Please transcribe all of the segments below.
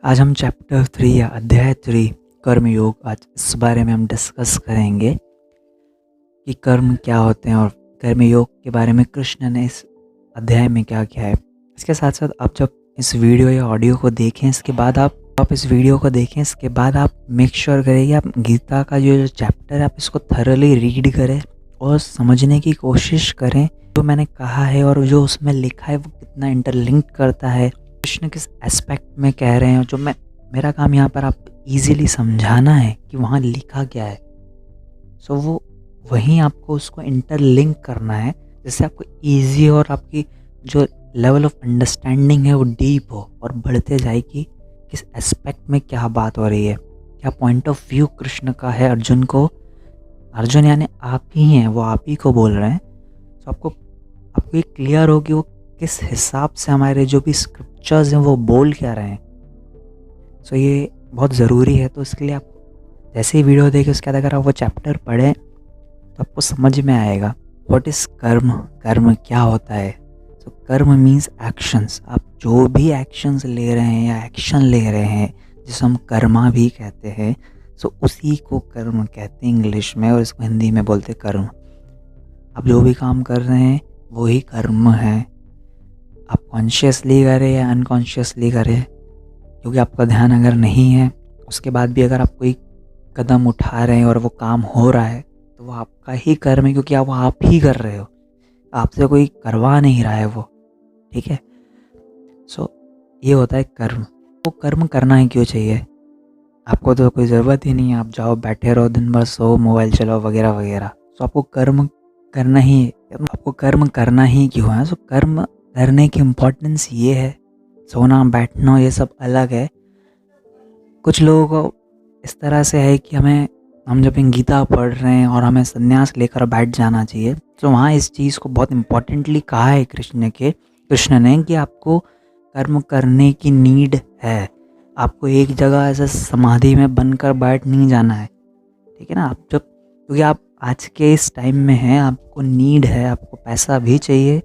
आज हम चैप्टर 3 या अध्याय 3 कर्म योग, आज इस बारे में हम डिस्कस करेंगे कि कर्म क्या होते हैं और कर्म योग के बारे में कृष्ण ने इस अध्याय में क्या किया है। इसके साथ साथ आप जब इस वीडियो या ऑडियो को देखें, इसके बाद आप इस वीडियो को देखें, इसके बाद आप मेक श्योर करें कि आप गीता का जो चैप्टर है आप इसको थरली रीड करें और समझने की कोशिश करें जो मैंने कहा है और जो उसमें लिखा है वो कितना इंटरलिंक करता है, कृष्ण किस एस्पेक्ट में कह रहे हैं। जो मेरा काम यहाँ पर आपको इजीली समझाना है कि वहाँ लिखा क्या है। सो वो वहीं आपको उसको इंटरलिंक करना है जिससे आपको इजी और आपकी जो लेवल ऑफ अंडरस्टैंडिंग है वो डीप हो और बढ़ते जाए कि किस एस्पेक्ट में क्या बात हो रही है, क्या पॉइंट ऑफ व्यू कृष्ण का है अर्जुन को। अर्जुन यानी आप ही हैं, वो आप ही को बोल रहे हैं। तो आपको ये क्लियर हो कि वो किस हिसाब से हमारे जो भी स्क्रिप्चर्स हैं वो बोल क्या रहे हैं। सो ये बहुत ज़रूरी है। तो इसके लिए आप जैसे ही वीडियो देखें उसके बाद अगर आप वो चैप्टर पढ़ें तो आपको समझ में आएगा व्हाट इज़ कर्म, कर्म क्या होता है। सो कर्म मीन्स एक्शंस। आप जो भी एक्शंस ले रहे हैं या एक्शन ले रहे हैं जिसे हम कर्मा भी कहते हैं, सो उसी को कर्म कहते हैं इंग्लिश में, और इसको हिंदी में बोलते हैं कर्म। आप जो भी काम कर रहे हैं वही कर्म है। आप कॉन्शियसली करें या अनकॉन्शियसली करें, क्योंकि आपका ध्यान अगर नहीं है उसके बाद भी अगर आप कोई कदम उठा रहे हैं और वो काम हो रहा है तो वो आपका ही कर्म है, क्योंकि आप ही कर रहे हो, आपसे कोई करवा नहीं रहा है वो। ठीक है। सो ये होता है कर्म। वो कर्म करना ही क्यों चाहिए? आपको तो कोई ज़रूरत ही नहीं है, आप जाओ बैठे रहो दिन भर, सो मोबाइल चलाओ वगैरह वगैरह। तो आपको कर्म करना ही है। आपको कर्म करना ही क्यों है? सो कर्म करने की इम्पोर्टेंस ये है, सोना बैठना ये सब अलग है। कुछ लोगों को इस तरह से है कि हम जब गीता पढ़ रहे हैं और हमें संन्यास लेकर बैठ जाना चाहिए, तो वहाँ इस चीज़ को बहुत इम्पोर्टेंटली कहा है कृष्ण ने कि आपको कर्म करने की नीड है। आपको एक जगह ऐसे समाधि में बनकर बैठ नहीं जाना है। ठीक है ना। क्योंकि आप आज के इस टाइम में हैं, आपको नीड है, आपको पैसा भी चाहिए,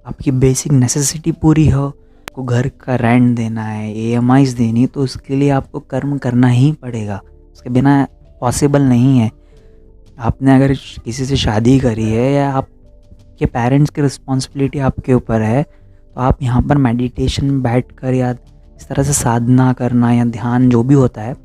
आपकी बेसिक नेसेसिटी पूरी हो, आपको घर का रेंट देना है, EMIs देनी, तो उसके लिए आपको कर्म करना ही पड़ेगा। उसके बिना पॉसिबल नहीं है। आपने अगर किसी से शादी करी है या आपके पेरेंट्स की रिस्पॉन्सिबिलिटी आपके ऊपर है, तो आप यहाँ पर मेडिटेशन में बैठ कर या इस तरह से साधना करना या ध्यान जो भी होता है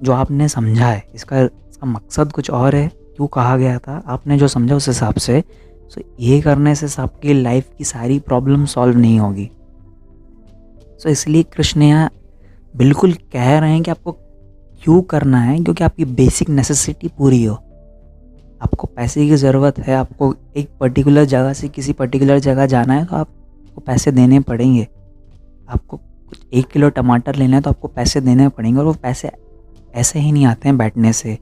जो आपने समझा है, इसका मकसद कुछ और है। क्यों कहा गया था आपने जो समझा उस हिसाब से, तो ये करने से आपकी लाइफ की सारी प्रॉब्लम सॉल्व नहीं होगी। सो इसलिए कृष्ण यहाँ बिल्कुल कह रहे हैं कि आपको क्यों करना है, क्योंकि आपकी बेसिक नेसेसिटी पूरी हो। आपको पैसे की ज़रूरत है, आपको एक पर्टिकुलर जगह से किसी पर्टिकुलर जगह जाना है तो आपको पैसे देने पड़ेंगे। आपको कुछ 1 किलो टमाटर लेना है तो आपको पैसे देने पड़ेंगे, और वो पैसे ऐसे ही नहीं आते हैं बैठने से।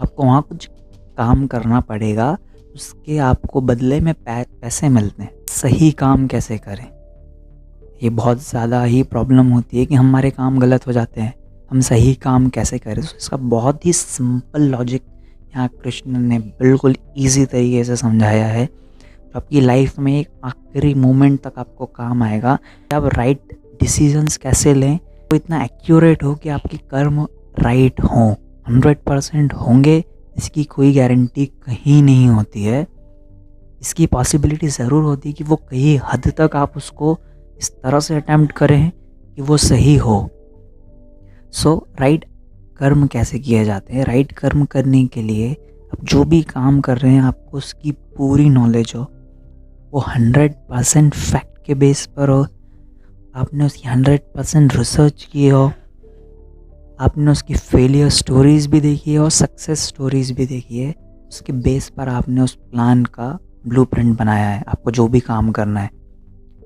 आपको वहाँ कुछ काम करना पड़ेगा, उसके आपको बदले में पैसे मिलते हैं। सही काम कैसे करें, ये बहुत ज़्यादा ही प्रॉब्लम होती है कि हमारे काम गलत हो जाते हैं। हम सही काम कैसे करें, तो इसका बहुत ही सिंपल लॉजिक यहाँ कृष्ण ने बिल्कुल इजी तरीके से समझाया है, तो आपकी लाइफ में एक आखिरी मोमेंट तक आपको काम आएगा। आप राइट डिसीजंस कैसे लें, तो इतना एक्यूरेट हो कि आपकी कर्म राइट हों। 100% होंगे इसकी कोई गारंटी कहीं नहीं होती है। इसकी पॉसिबिलिटी ज़रूर होती है कि वो कई हद तक आप उसको इस तरह से अटेम्प्ट करें कि वो सही हो। सो राइट कर्म कैसे किए जाते हैं? राइट कर्म करने के लिए आप जो भी काम कर रहे हैं आपको उसकी पूरी नॉलेज हो, वो 100% फैक्ट के बेस पर हो, आपने उसकी 100% रिसर्च की हो, आपने उसकी फेलियर स्टोरीज़ भी देखी है और सक्सेस स्टोरीज़ भी देखी है। उसके बेस पर आपने उस प्लान का ब्लूप्रिंट बनाया है, आपको जो भी काम करना है।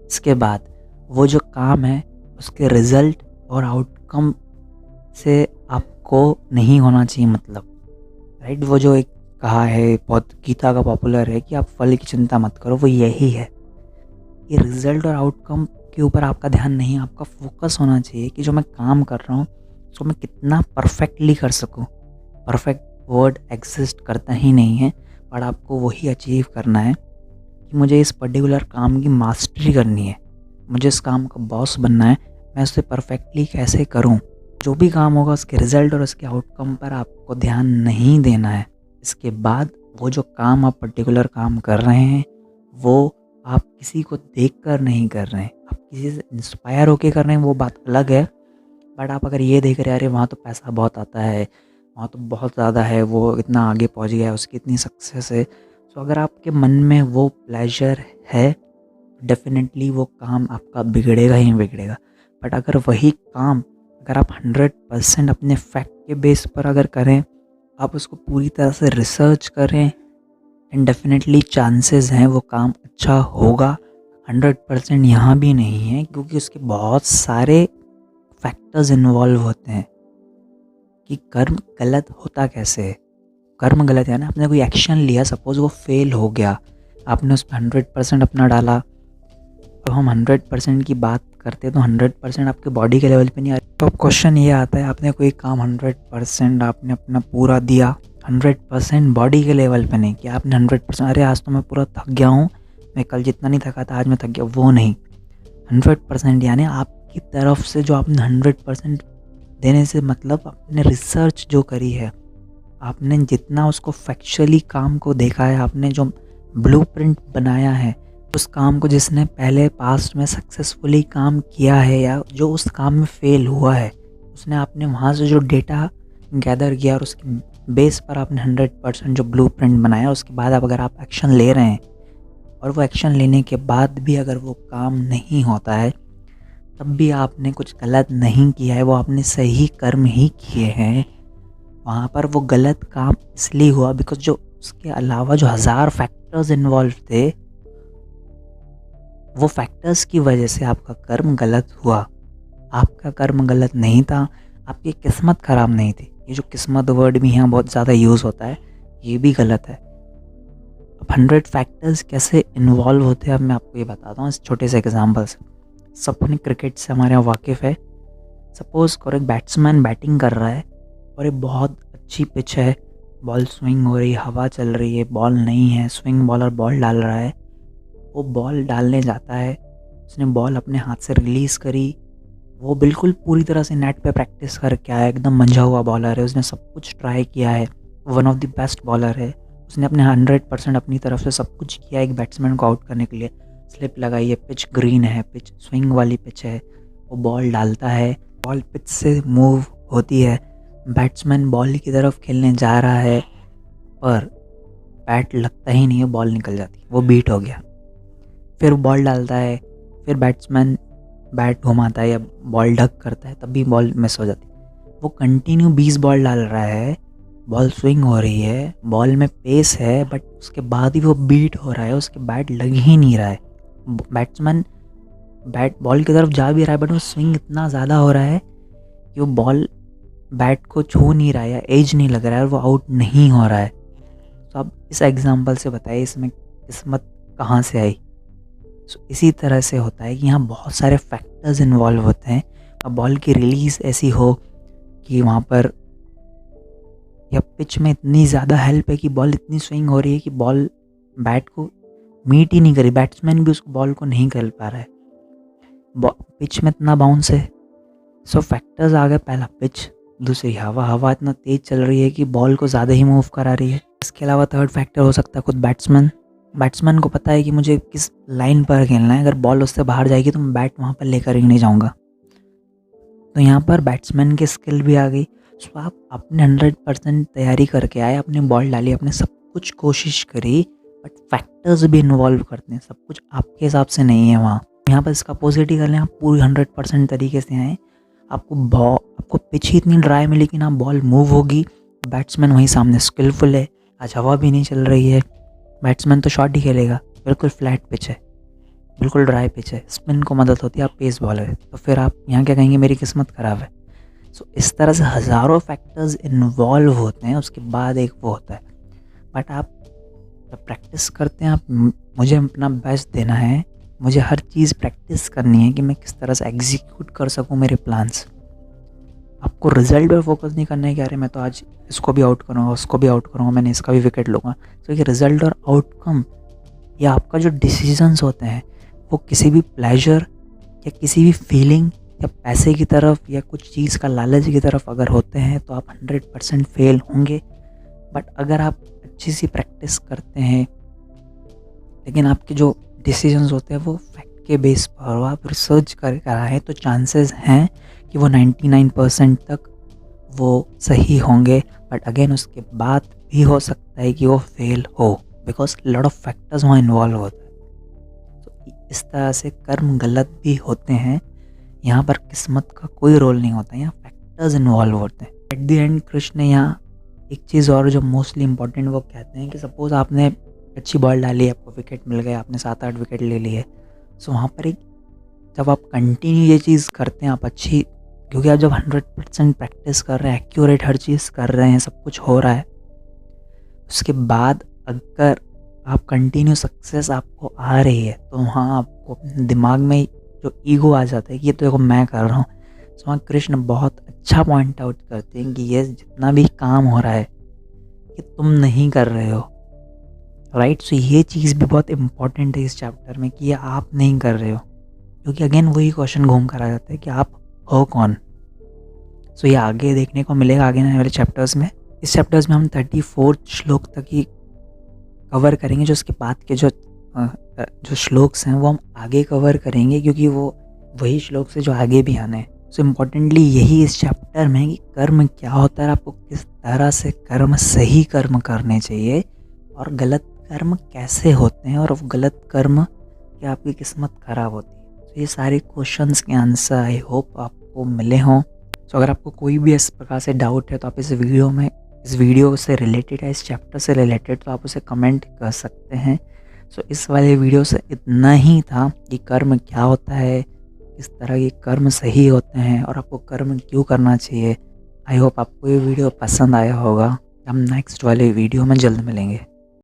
इसके बाद वो जो काम है उसके रिज़ल्ट और आउटकम से आपको नहीं होना चाहिए मतलब, राइट। वो जो एक कहा है, बहुत गीता का पॉपुलर है कि आप फल की चिंता मत करो, वो यही है। ये रिज़ल्ट और आउटकम के ऊपर आपका ध्यान नहीं, आपका फोकस होना चाहिए कि जो मैं काम कर रहा हूँ उसको मैं कितना परफेक्टली कर सकूँ। परफेक्ट वर्ड एग्जिस्ट करता ही नहीं है, पर आपको वही अचीव करना है कि मुझे इस पर्टिकुलर काम की मास्टरी करनी है, मुझे इस काम का बॉस बनना है, मैं उसे परफेक्टली कैसे करूँ। जो भी काम होगा उसके रिज़ल्ट और उसके आउटकम पर आपको ध्यान नहीं देना है। इसके बाद वो जो काम आप पर्टिकुलर काम कर रहे हैं, वो आप किसी को देखकर नहीं कर रहे हैं, आप किसी से इंस्पायर होके कर रहे हैं, वो बात अलग है। बट आप अगर ये देख रहे हैं अरे वहाँ तो पैसा बहुत आता है, वहाँ तो बहुत ज़्यादा है, वो इतना आगे पहुँच गया है, उसकी इतनी सक्सेस है। तो अगर आपके मन में वो प्लेजर है, डेफ़िनेटली वो काम आपका बिगड़ेगा ही बिगड़ेगा। बट अगर वही काम अगर आप 100% अपने फैक्ट के बेस पर अगर करें, आप उसको पूरी तरह से रिसर्च करें, एंड डेफ़िनेटली चांसेस हैं वो काम अच्छा होगा। 100% यहाँ भी नहीं है, क्योंकि उसके बहुत सारे फैक्टर्स इन्वॉल्व होते हैं कि कर्म गलत होता कैसे है। कर्म गलत है ना, आपने कोई एक्शन लिया, सपोज़ वो फेल हो गया, आपने उस पर 100% अपना डाला। अब हम 100% की बात करते हैं तो 100% आपके बॉडी के लेवल पे नहीं आ रही। तो अब क्वेश्चन ये आता है, आपने कोई काम 100% आपने अपना पूरा दिया, 100% बॉडी के लेवल पे नहीं किया आपने। 100% अरे आज तो मैं पूरा थक गया हूँ, मैं कल जितना नहीं थका था आज मैं थक गया, वो नहीं। 100% यानी आपकी तरफ से जो आपने 100% देने से मतलब आपने रिसर्च जो करी है, आपने जितना उसको फैक्चुअली काम को देखा है, आपने जो ब्लूप्रिंट बनाया है, उस काम को जिसने पहले पास्ट में सक्सेसफुली काम किया है या जो उस काम में फेल हुआ है, उसने आपने वहाँ से जो डेटा गैदर किया और उसके बेस पर आपने 100% जो ब्लूप्रिंट बनाया, उसके बाद अब अगर आप एक्शन ले रहे हैं और वो एक्शन लेने के बाद भी अगर वो काम नहीं होता है, तब भी आपने कुछ गलत नहीं किया है, वो आपने सही कर्म ही किए हैं। वहाँ पर वो गलत काम इसलिए हुआ बिकॉज़ जो उसके अलावा जो हज़ार फैक्टर्स इन्वॉल्व थे, वो फैक्टर्स की वजह से आपका कर्म गलत हुआ। आपका कर्म गलत नहीं था, आपकी किस्मत ख़राब नहीं थी। ये जो किस्मत वर्ड भी यहाँ बहुत ज़्यादा यूज़ होता है, ये भी गलत है। अब 100 फैक्टर्स कैसे इन्वॉल्व होते हैं, अब मैं आपको ये बताता हूँ इस छोटे से एग्जांपल से। सब अपने क्रिकेट से हमारे यहाँ वाकिफ़ है। सपोज़ करो एक बैट्समैन बैटिंग कर रहा है और ये बहुत अच्छी पिच है, बॉल स्विंग हो रही है, हवा चल रही है, बॉल नहीं है, स्विंग बॉलर बॉल डाल रहा है। वो बॉल डालने जाता है, उसने बॉल अपने हाथ से रिलीज़ करी, वो बिल्कुल पूरी तरह से नेट पे प्रैक्टिस करके आया, एकदम मंझा हुआ बॉलर है, उसने सब कुछ ट्राई किया है, one of the best bowler है, उसने अपने 100% अपनी तरफ से सब कुछ किया एक बैट्समैन को आउट करने के लिए। स्लिप लगाई है, पिच ग्रीन है, पिच स्विंग वाली पिच है, वो बॉल डालता है, बॉल पिच से मूव होती है, बैट्समैन बॉल की तरफ खेलने जा रहा है, पर बैट लगता ही नहीं है, बॉल निकल जाती, वो बीट हो गया। फिर बॉल डालता है, फिर बैट्समैन बैट घुमाता है या बॉल डक करता है, तब भी बॉल मिस हो जाती है। वो कंटिन्यू 20 बॉल डाल रहा है, बॉल स्विंग हो रही है, बॉल में पेस है, बट उसके बाद ही वो बीट हो रहा है, उसके बैट लग ही नहीं रहा है। बैट्समैन बैट बॉल की तरफ जा भी रहा है, बट वो स्विंग इतना ज़्यादा हो रहा है कि वो बॉल बैट को छू नहीं रहा है या एज नहीं लग रहा है और वो आउट नहीं हो रहा है। तो अब इस एग्जांपल से बताइए इसमें किस्मत कहाँ से आई। इसी तरह से होता है कि यहाँ बहुत सारे फैक्टर्स इन्वॉल्व होते हैं। अब बॉल की रिलीज़ ऐसी हो कि वहाँ पर या पिच में इतनी ज़्यादा हेल्प है कि बॉल इतनी स्विंग हो रही है कि बॉल बैट को मीट ही नहीं करी, बैट्समैन भी उस बॉल को नहीं कर पा रहा है, पिच में इतना बाउंस है। सो फैक्टर्स आ गए, पहला पिच, दूसरी हवा, हवा इतना तेज़ चल रही है कि बॉल को ज़्यादा ही मूव करा रही है। इसके अलावा थर्ड फैक्टर हो सकता है खुद बैट्समैन को पता है कि मुझे किस लाइन पर खेलना है, अगर बॉल उससे बाहर जाएगी तो मैं बैट वहाँ पर लेकर ही नहीं जाऊँगा। तो यहाँ पर बैट्समैन की स्किल भी आ गई। सो आप अपने 100% तैयारी करके आए, अपने बॉल डाली, आपने सब कुछ कोशिश करी, बट फैक्टर्स भी इन्वॉल्व करते हैं, सब कुछ आपके हिसाब से नहीं है वहाँ। यहाँ पर इसका अपोजिट ही कर लें, आप पूरी 100% तरीके से आए, आपको पिच ही इतनी ड्राई मिली कि ना बॉल मूव होगी, बैट्समैन वहीं सामने स्किलफुल है, आज हवा भी नहीं चल रही है, बैट्समैन तो शॉट ही खेलेगा, बिल्कुल फ्लैट पिच है, बिल्कुल ड्राई पिच है, स्पिन को मदद होती है, आप पेस बॉलर है, तो फिर आप यहाँ क्या कहेंगे, मेरी किस्मत ख़राब है। सो इस तरह से हज़ारों फैक्टर्स इन्वॉल्व होते हैं, उसके बाद एक वो होता है। बट आप जब प्रैक्टिस करते हैं, आप मुझे अपना बेस्ट देना है, मुझे हर चीज़ प्रैक्टिस करनी है कि मैं किस तरह से एग्जीक्यूट कर सकूं मेरे प्लान्स। आपको रिजल्ट पर फोकस नहीं करना है कि अरे मैं तो आज इसको भी आउट करूँगा, उसको भी आउट करूँगा, मैंने इसका भी विकेट लूँगा। तो ये रिजल्ट और आउटकम या आपका जो डिसीजंस होते हैं, वो किसी भी प्लेजर या किसी भी फीलिंग या पैसे की तरफ या कुछ चीज़ का लालच की तरफ अगर होते हैं तो आप 100% फेल होंगे। बट अगर आप अच्छी सी प्रैक्टिस करते हैं, लेकिन आपके जो डिसीजंस होते हैं वो फैक्ट के बेस पर हो, आप रिसर्च कर कराएँ, तो चांसेस हैं कि वो 99% तक वो सही होंगे। बट अगेन उसके बाद भी हो सकता है कि वो फेल हो, बिकॉज लॉट ऑफ फैक्टर्स वहाँ इन्वॉल्व होते हैं। तो इस तरह से कर्म गलत भी होते हैं। यहाँ पर किस्मत का कोई रोल नहीं होता, यहाँ फैक्टर्स इन्वॉल्व होते हैं। एट द एंड कृष्ण यहाँ एक चीज़ और जो मोस्टली इंपॉर्टेंट वो कहते हैं कि सपोज़ आपने अच्छी बॉल डाली, आपको विकेट मिल गया, आपने 7-8 विकेट ले लिए। सो वहाँ पर एक जब आप कंटिन्यू ये चीज़ करते हैं, आप अच्छी, क्योंकि आप जब 100% प्रैक्टिस कर रहे हैं, एक्यूरेट हर चीज़ कर रहे हैं, सब कुछ हो रहा है, उसके बाद अगर आप कंटिन्यू सक्सेस आपको आ रही है, तो वहाँ आपको अपने दिमाग में जो ईगो आ जाता है कि ये तो देखो मैं कर रहा हूँ। तो वहाँ कृष्ण बहुत अच्छा पॉइंट आउट करते हैं कि ये जितना भी काम हो रहा है कि तुम नहीं कर रहे हो, राइट। सो ये चीज़ भी बहुत इम्पॉर्टेंट है इस चैप्टर में कि ये आप नहीं कर रहे हो, क्योंकि अगेन वही क्वेश्चन घूम कर आ जाता है कि आप हो कौन। सो ये आगे देखने को मिलेगा आगे आने वाले चैप्टर्स में। इस चैप्टर्स में हम 34 श्लोक तक ही कवर करेंगे, जो उसके बाद के जो श्लोक्स हैं वो हम आगे कवर करेंगे, क्योंकि वो वही श्लोक से जो आगे भी आने हैं। सो इम्पोर्टेंटली यही इस चैप्टर में कि कर्म क्या होता है, आपको किस तरह से कर्म, सही कर्म करने चाहिए, और गलत कर्म कैसे होते हैं, और गलत कर्म कि आपकी किस्मत ख़राब होती है। तो ये सारे क्वेश्चंस के आंसर आई होप आपको मिले हों। तो अगर आपको कोई भी इस प्रकार से डाउट है तो आप इस वीडियो से रिलेटेड है, इस चैप्टर से रिलेटेड, तो आप उसे कमेंट कर सकते हैं। सो इस वाले वीडियो से इतना ही था कि कर्म क्या होता है, किस तरह के कर्म सही होते हैं, और आपको कर्म क्यों करना चाहिए। आई होप आपको ये वीडियो पसंद आया होगा। हम नेक्स्ट वाले वीडियो में जल्द मिलेंगे।